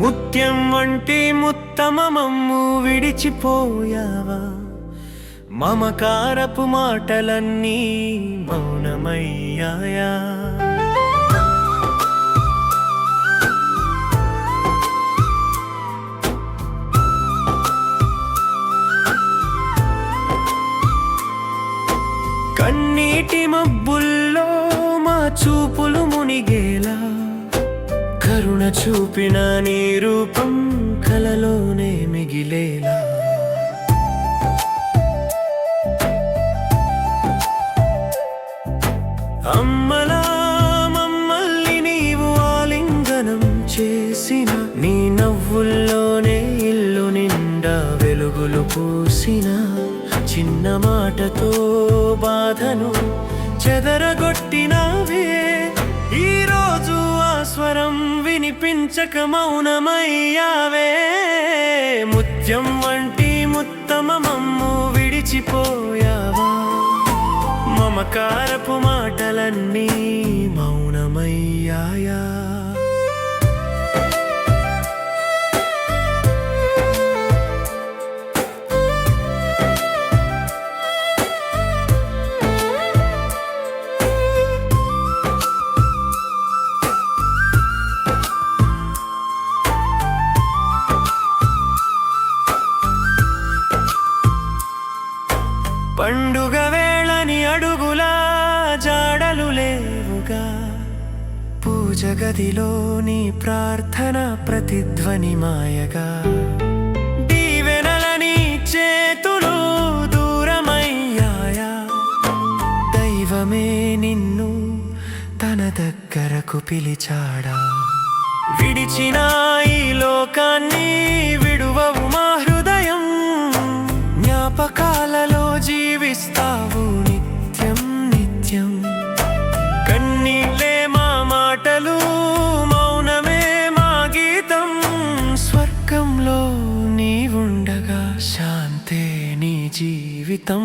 ముత్యం వంటి ముత్తమమమ్ము విడిచిపోయావా, మమకారపు మాటలన్నీ మౌనమయ్యాయా. కన్నీటి మబ్బుల్లో మా చూపులు మునిగేలా కరుణ చూపిన నీ రూపం కలలోనే మిగిలేలా. అమ్మలా మమ్మల్ని నీవు ఆలింగనం చేసిన, నీ నవ్వుల్లోనే ఇల్లు నిండా వెలుగులు పూసిన, చిన్న మాటతో బాధను చెదరగొట్టినావే. ఈరోజు ఆ స్వరం వినిపించక మౌనమయ్యావే. ముత్యం వంటి ముత్తమమమ్ము విడిచిపోయావా, మమకారపు మాటలన్నీ మౌనమయ్యాయా. పండుగ వేళని అడుగులా జాడలు లేవుగా, పూజ గదిలోని ప్రార్థన ప్రతిధ్వని మాయగా, దీవెనలని చేతులు దూరమయ్యాయా. దైవమే నిన్ను తన దగ్గరకు పిలిచాడా, విడిచిన ఈ లోకాన్ని విడువవు మా హృదయం, జ్ఞాపకాలలో జీవిస్తావు నిత్యం నిత్యం. కన్నీళ్ళే మా మాటలు, మౌనమే మా గీతం, స్వర్గంలో నీవుండగా శాంతే నీ జీవితం.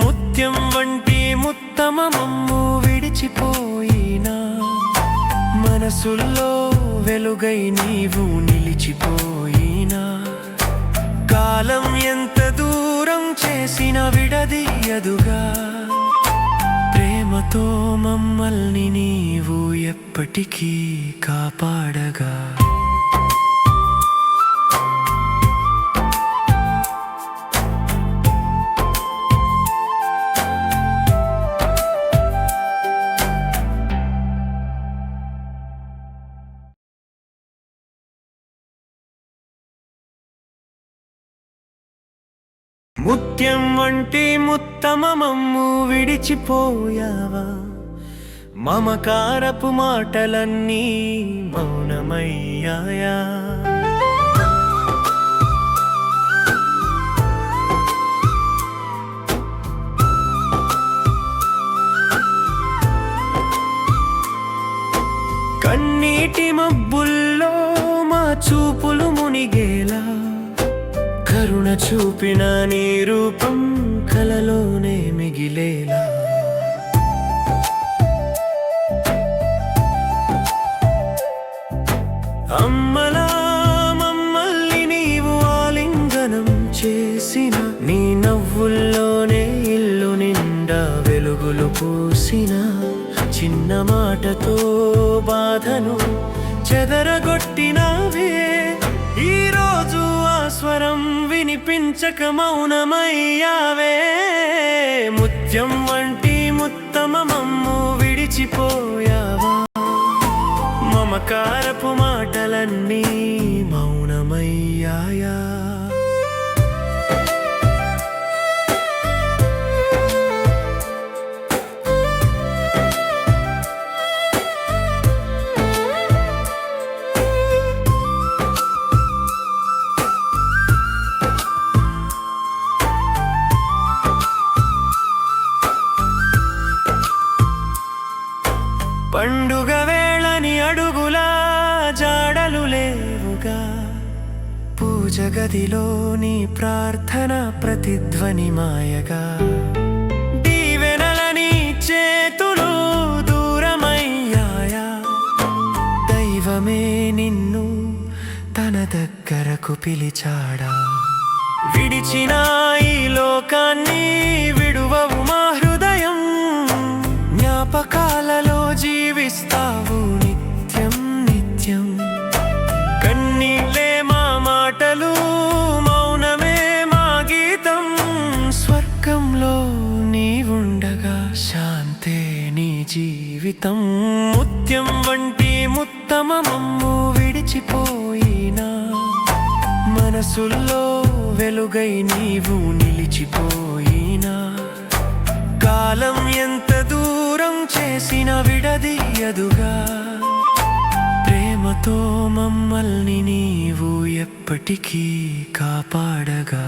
ముత్యం వంటి ముత్తమమమ్ము విడిచిపోయినా, మనసుల్లో వెలుగై నీవు నిలిచిపోయినా, కాలం ఎంత దూరం చేసిన విడదీయదుగా. ప్రేమతో మమ్మల్ని నీవు ఎప్పటికీ కాపాడగా. ముత్యం వంటి ముత్తమమమ్ము విడిచిపోయావా, మమకారపు మాటలన్నీ మౌనమయ్యాయా. కన్నీటి మబ్బుల్లో మా చూపులు మునిగేలా కరుణ చూపిన నీ రూపం కలలోనే మిగిలేలా. అమ్మలా మమ్మల్ని నీవు ఆలింగనం చేసిన, నీ నవ్వుల్లోనే ఇల్లు నిండా వెలుగులు పూసిన, చిన్న మాటతో బాధను చెదరగొట్టినావే. ఈరోజు ఆ స్వరం వినిపించక మౌనమయ్యావే. ముత్యం వంటి ముత్తమమమ్ము విడిచిపోయావా, మమకారపు మాటలన్నీ మౌనమయ్యాయా. పండుగ వేళని అడుగులా జాడలు లేవుగా, పూజ గదిలోని ప్రార్థన ప్రతిధ్వని మాయగా, దీవెనలని చేతులు దూరమయ్యాయా. దైవమే నిన్ను తన తన దగ్గరకు పిలిచాడా. విడిచిన ఈ లోకాన్ని విడువవు మా హృదయం, జ్ఞాపకాలలో జీవిస్తావు నిత్యం నిత్యం. కన్నీళ్ళే మా మాటలు, మౌనమే మా గీతం, స్వర్గంలో నీవుండగా శాంతే నీ జీవితం. ముత్యం వంటి ముత్తమ మమ్ము విడిచిపోయినా, మనసుల్లో వెలుగై నీవు నిలిచిపోయినా, కాలం ఎంత దూరం చేసిన విడదీయదుగా. ప్రేమతో మమ్మల్ని నీవు ఎప్పటికీ కాపాడగా.